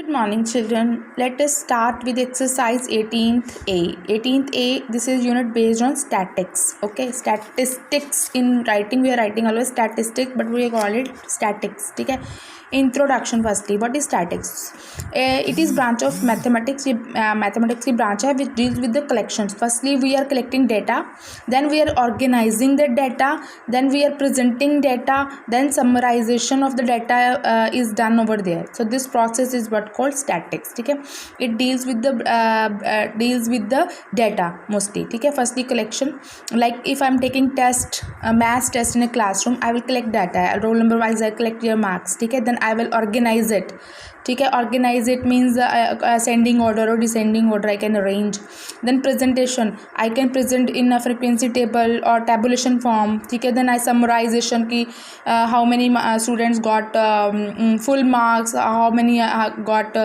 morning, children. Let us start with exercise 18th A. 18th A, this is unit based on statics. Okay, statistics. In writing, we are writing always statistic, but we call it statics. Okay. Introduction. Firstly, what is statics? It is branch of mathematics. Mathematics की branch है which deals with the collections. Firstly, we are collecting data, then we are organizing the data, then we are presenting data, then summarization of the data is done over there. So this process is what called statics. ठीक है, it deals with the data mostly. ठीक है, firstly collection, like if I am taking test, maths test in a classroom, I will collect data, roll number wise I collect your marks. ठीक है, then I will organize it. ठीक है, organize it means ascending order or descending order I can arrange. Then presentation, I can present in a frequency table or tabulation form. ठीक है, then I summarization की how many students got full marks, how many got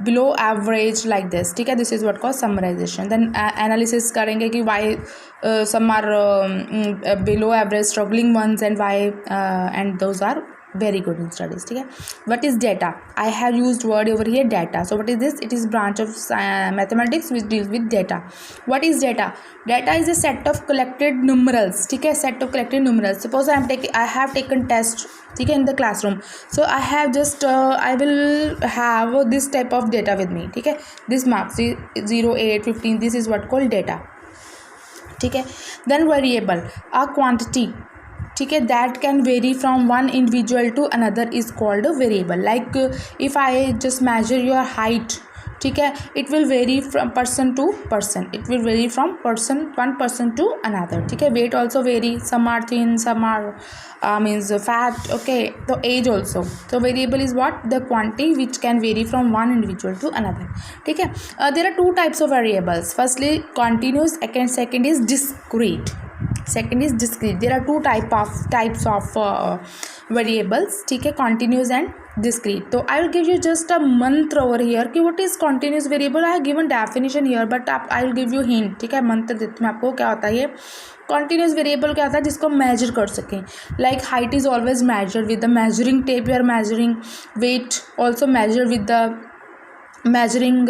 below average, like this. ठीक है, this is what called summarization. Then analysis करेंगे कि why some are below average, struggling ones, and why and those are very good in studies. ठीक है, what is data? I have used word over here, data. So what is this? It is branch of mathematics which deals with data. What is data? Data is a set of collected numerals. ठीक है, set of collected numerals. Suppose I have taken test, ठीक है, in the classroom. So I have just I will have this type of data with me. ठीक है, this marks 0, 8, 15. This is what called data. ठीक है, then variable, a quantity. ठीक है, that can vary from one individual to another is called a variable. Like if I just measure your height, ठीक है, it will vary from person to person. It will vary from one person to another. ठीक है, weight also vary. Some are thin, some are means fat. Okay, so age also. So variable is what? The quantity which can vary from one individual to another. ठीक है, there are two types of variables. Firstly, continuous. Second is discrete. There are two types of variables. ठीक है, continuous and discrete. तो I will give you just a mantra over here कि what is continuous variable. I have given definition here, but I will give you hint. ठीक है, मंत्र देती हूँ आपको क्या होता है ये. कॉन्टीन्यूस वेरिएबल क्या होता है? जिसको मेजर कर सकें. Like height is always measure with the measuring tape. You are measuring. Weight also measure with the measuring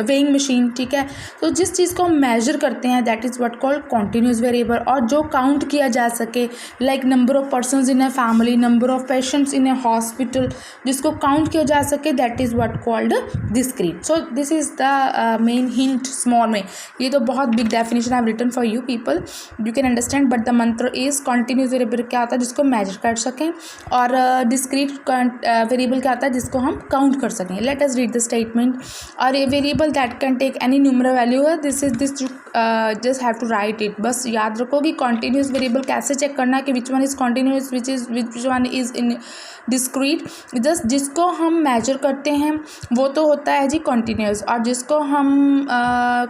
weighing machine. ठीक है, तो जिस चीज़ को हम मेजर करते हैं that is what called continuous variable. और जो काउंट किया जा सके, like number of persons in a family, number of patients in a hospital, जिसको काउंट किया जा सके that is what called discrete. So this is the main hint small में. ये तो बहुत big definition I have written for you people, you can understand. But the mantra is continuous variable क्या होता है? जिसको मेजर कर सकें. और डिस्क्रीट वेरिएबल क्या होता है? जिसको हम काउंट कर सकें. Let us read the statement. Or a variable that can take any numeral value. This you just have to write it. बस याद रखो कि continuous variable कैसे चेक करना है कि which one is continuous, which one is in discrete. just जिसको हम measure करते हैं वो तो होता है जी continuous, और जिसको हम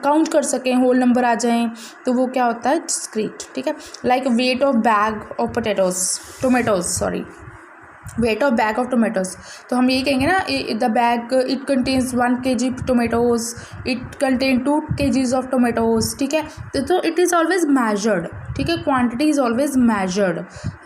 count कर सकें, whole number आ जाएं, तो वो क्या होता है? discrete. ठीक है, like weight of bag of tomatoes sorry, weight of bag of tomatoes. तो हम यही कहेंगे ना, the bag it contains 1 kg tomatoes, it contain 2 kgs of tomatoes. ठीक है, तो इट इज़ ऑलवेज मेजर्ड. ठीक है, क्वांटिटी इज़ ऑलवेज मेजर्ड,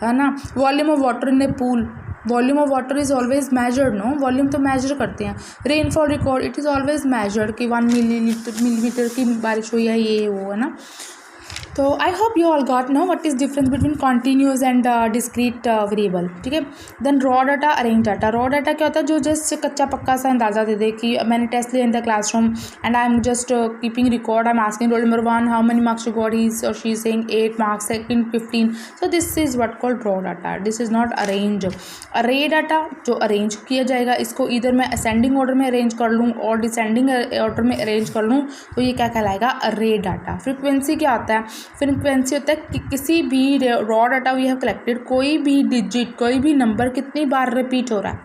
है ना. Volume of water in a pool, volume of water is always measured. No, volume तो measure करते हैं. Rainfall record, it is always measured कि 1 मिलीमीटर की बारिश हुई है, ये वो है ना. तो I hope you all got know what is difference between continuous and discrete variable. ठीक है, then raw data, arrange data. Raw data क्या होता है? जो जस्ट कच्चा पक्का सा अंदाज़ा दे दे कि मैंने टेस्ट लिया in the classroom and I am just keeping record. I am asking roll number 1 how many marks you got, he और she is saying 8 marks, second 15. So this is what called raw data. This is not arrange. अरे data जो arrange किया जाएगा, इसको इधर मैं ascending order में arrange कर लूँ और डिसेंडिंग ऑर्डर में अरेंज कर लूँ, तो ये क्या कहलाएगा? अरे डाटा. फ्रिक्वेंसी क्या होता है? फ्रिक्वेंसी होता है कि किसी भी raw data we have collected, कोई भी डिजिट, कोई भी नंबर कितनी बार रिपीट हो रहा है.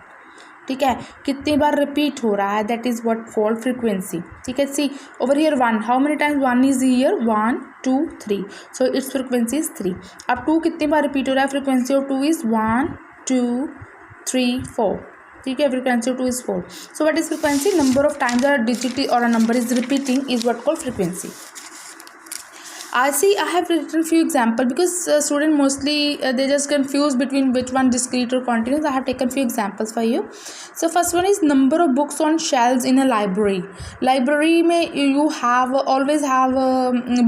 ठीक है, कितनी बार रिपीट हो रहा है, that is what called frequency. ठीक है, see over here 1, how many times 1 is here? 1 2 3. So it's frequency is 3. अब 2 कितनी बार रिपीट हो रहा है? Frequency of 2 is 1 2 3 4. ठीक है, frequency of 2 is 4. So what is frequency? Number of times a digit और a number is repeating is what called frequency. I see. I have written few example because student mostly they just confuse between which one discrete or continuous. I have taken few examples for you. So first one is number of books on shelves in a library. Library में you have always have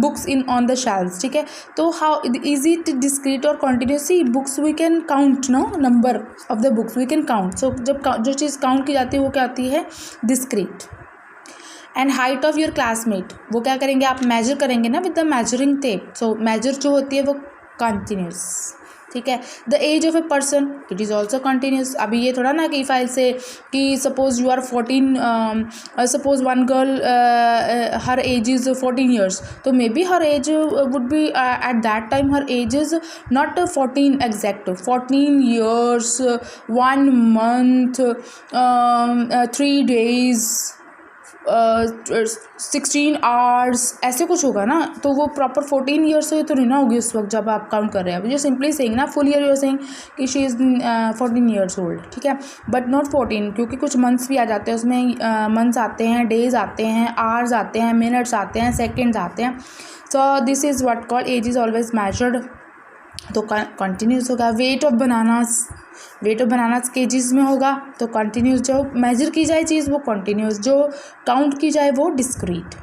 books in on the shelves. ठीक है, तो how is it discrete or continuous? See, books we can count, no, number of the books we can count. So जब जो चीज़ count की जाती है वो क्या आती है, discrete. And height of your classmate, वो क्या करेंगे आप, मेजर करेंगे ना with the measuring tape. So measure जो होती है वो कंटिन्यूस. ठीक है. The age of a person, it is also continuous. अभी ये थोड़ा ना कि फाइल से कि suppose you are 14, suppose one girl her age is 14 years, तो maybe her age would be at that time her age is not 14 exact, 14 years 1 month 3 days 16 hours, ऐसे कुछ होगा ना. तो वो प्रॉपर 14 ईयर्स से तो नहीं ना होगी उस वक्त जब आप काउंट कर रहे हैं. जो सिंपली सेइंग ना फुल ईयर, यूर सेइंग कि शी इज़ 14 ईयर्स ओल्ड. ठीक है, बट नॉट 14, क्योंकि कुछ मंथ्स भी आ जाते हैं उसमें. मंथ्स आते हैं, डेज आते हैं, आवर्स आते हैं, मिनट्स आते हैं, सेकेंड्स आते हैं. So this is what call as is always measured, तो कंटिन्यूस होगा. Weight of bananas, weight of bananas KGs में होगा, तो कंटिन्यूस. जो मेजर की जाए चीज़ वो कंटिन्यूस, जो काउंट की जाए वो discrete.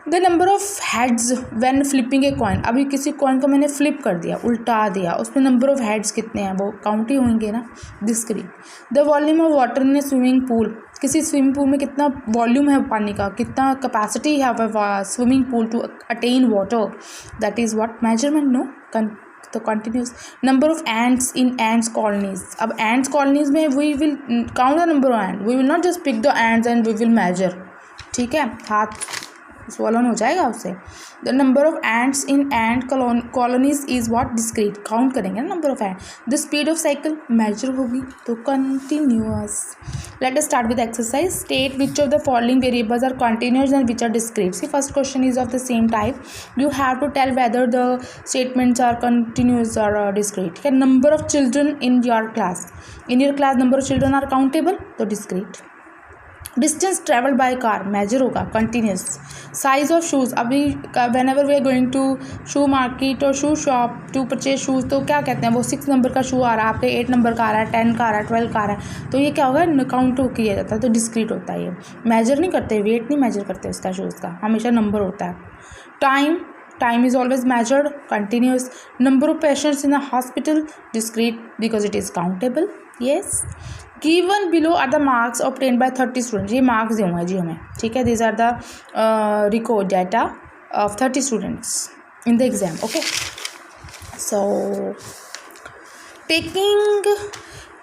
The number of heads when flipping a coin, अभी किसी कॉइन को मैंने फ्लिप कर दिया, उल्टा दिया, उसमें नंबर ऑफ हेड्स कितने हैं वो काउंट ही होंगे ना, discrete. The volume of water in a swimming pool, किसी स्विमिंग पूल में कितना वॉल्यूम है पानी का, कितना कैपेसिटी है swimming pool to attain water, that is what measurement, no, तो continuous. Number of ants in ants colonies, अब एंट्स कॉलोनीज में we will count the number of ant, we will not just pick the ants and we will measure. ठीक है, हाथ swollen हो जाएगा उससे. The number of ants in ant colonies is what, discrete, count करेंगे ना number of ant. The speed of cycle measure होगी, तो continuous. Let us start with exercise. State which of the following variables are continuous and which are discrete. See first question is of the same type. You have to tell whether the statements are continuous और discrete. ठीक है. Number of children in your class, in your class number of children are countable, तो discrete. Distance travel by car measure होगा, continuous. Size of shoes, अभी whenever we are going to shoe market और shoe shop to purchase shoes, तो क्या कहते हैं, वो 6 number का शू आ रहा है, आपके 8 नंबर का आ रहा है, 10 का आ रहा है, 12 का आ रहा है, तो ये क्या होगा, काउंट किया जाता है, तो डिस्क्रीट होता है. ये मेजर नहीं करते, वेट नहीं मेजर करते उसका, शूज़ का हमेशा नंबर होता है. Time, time is always measured, continuous. Number of patients in a hospital, discrete because it is countable. Yes. Given below are the marks obtained by 30 students. ये marks दिए हुए हैं जी हमें. ठीक है, these are the record data of 30 students in the exam. Okay. So taking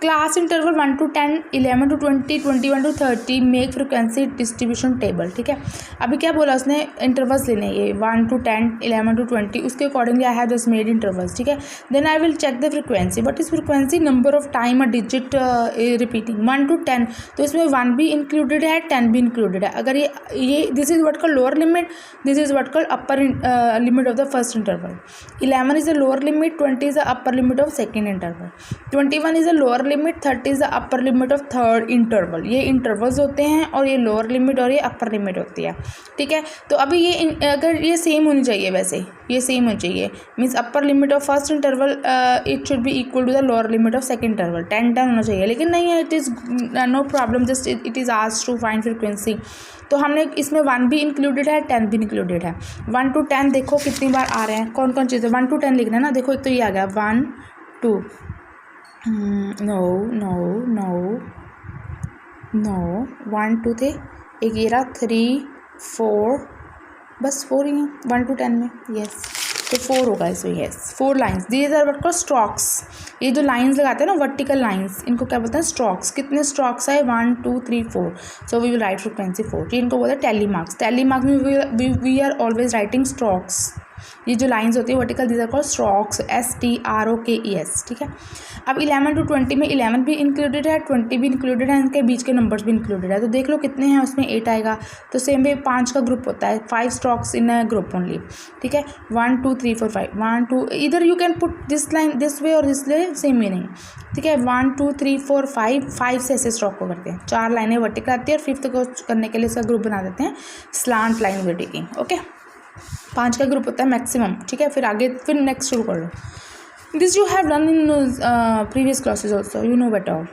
class interval 1 to 10, 11 to 20, 21 to 30, make frequency distribution table. ठीक है, अभी क्या बोला उसने, इंटरवल्स लेने, ये 1 to 10, 11 to 20, उसके accordingly I have just made intervals. ठीक है, then I will check the frequency. What is frequency, number of time a digit repeating. 1 to 10, तो इसमें 1 भी इंक्लूडेड है, 10 भी इंक्लूडेड है. अगर ये this is what called lower limit, this is what called upper limit of the first interval. 11 is the lower limit, 20 is the upper limit of second interval, 21 is the lower limit, 30 is the upper limit of third interval. ये intervals होते हैं और ये lower limit और ये upper limit होती है. ठीक है, तो अभी ये अगर ये सेम होनी चाहिए, वैसे ये सेम होनी चाहिए, means upper limit of first interval it should be equal to the lower limit of second interval. 10 होना चाहिए, लेकिन नहीं है, it is no problem, just it is asked to find frequency. तो हमने इसमें 1 भी इंक्लूडेड है, 10 भी इंक्लूडेड है. 1 to 10 देखो कितनी बार आ रहे हैं, कौन कौन चीज़ें. 1 to 10 लिखना है ना, देखो एक तो ये आ गया 1 2, नो 1 2 थे, एक ये रहा 3 4, बस 4 ही हैं 1 to 10 में. यस, तो 4 होगा इसमें. Yes, 4 lines. These are what called strokes. ये जो लाइन्स लगाते हैं ना, वर्टिकल लाइन्स, इनको क्या बोलते हैं, स्ट्रोक्स. कितने स्ट्रोक्स है, 1 2 3 4. So we will write frequency 4. इनको बोलते हैं टैली मार्क्स. टैली मार्क्स में we are always writing strokes. ये जो लाइंस होती है vertical, these are called strokes, STROKES. ठीक है, अब 11 to 20 में 11 भी इंक्लूडेड है, 20 भी इंक्लूडेड है, इनके बीच के नंबर्स भी इंक्लूडेड है. तो देख लो कितने हैं, उसमें 8 आएगा. तो सेम वे 5 का ग्रुप होता है, 5 strokes in a group only. ठीक है, 1 2 3 4 5, 1 2, इधर you can put this line this way और दिस वे, सेम मीनिंग. ठीक है, 1 2 3 4 5 से ऐसे स्ट्रोक को करते हैं. 4 लाइनें वर्टिकल आती है और 5th को करने के लिए इसका ग्रुप बना देते हैं स्लांट लाइन वर्टिकल. ओके, 5 का ग्रुप होता है मैक्सिमम, ठीक है। फिर आगे फिर नेक्स्ट शुरू कर लो। This you have done in previous classes also, you know better.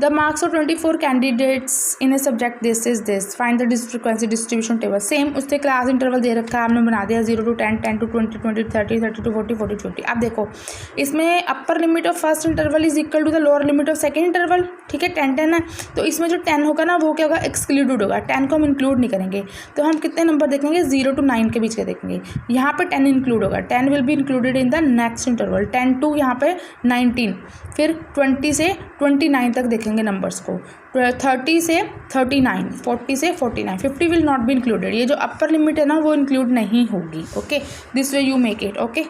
The marks of 24 candidates in a subject this is this. Find the frequency distribution table. Same उससे क्लास इंटरवल दे रखा है, हमने बना दिया 0 to 10, 10 to 20, 20 to 30, 30 to 40, 40 to 50. अब देखो इसमें upper limit of first interval is equal to the lower limit of second interval, ठीक है। 10 10 है, तो इसमें जो 10 होगा ना वो क्या होगा, एक्सक्लूडेड होगा। 10 को हम इंक्लूड नहीं करेंगे, तो हम कितने नंबर देखेंगे, 0 to 9 के बीच के देखेंगे। यहाँ पे 10 इंक्लूड होगा, 10 will be included in the next interval. 10 to यहाँ पे 19, फिर 20 से 29 तक देखेंगे नंबर्स को, 30 से 39, 40 से 49, 50 विल नॉट बी इंक्लूडेड। ये जो अपर लिमिट है ना वो इंक्लूड नहीं होगी, okay. This way you make it, okay.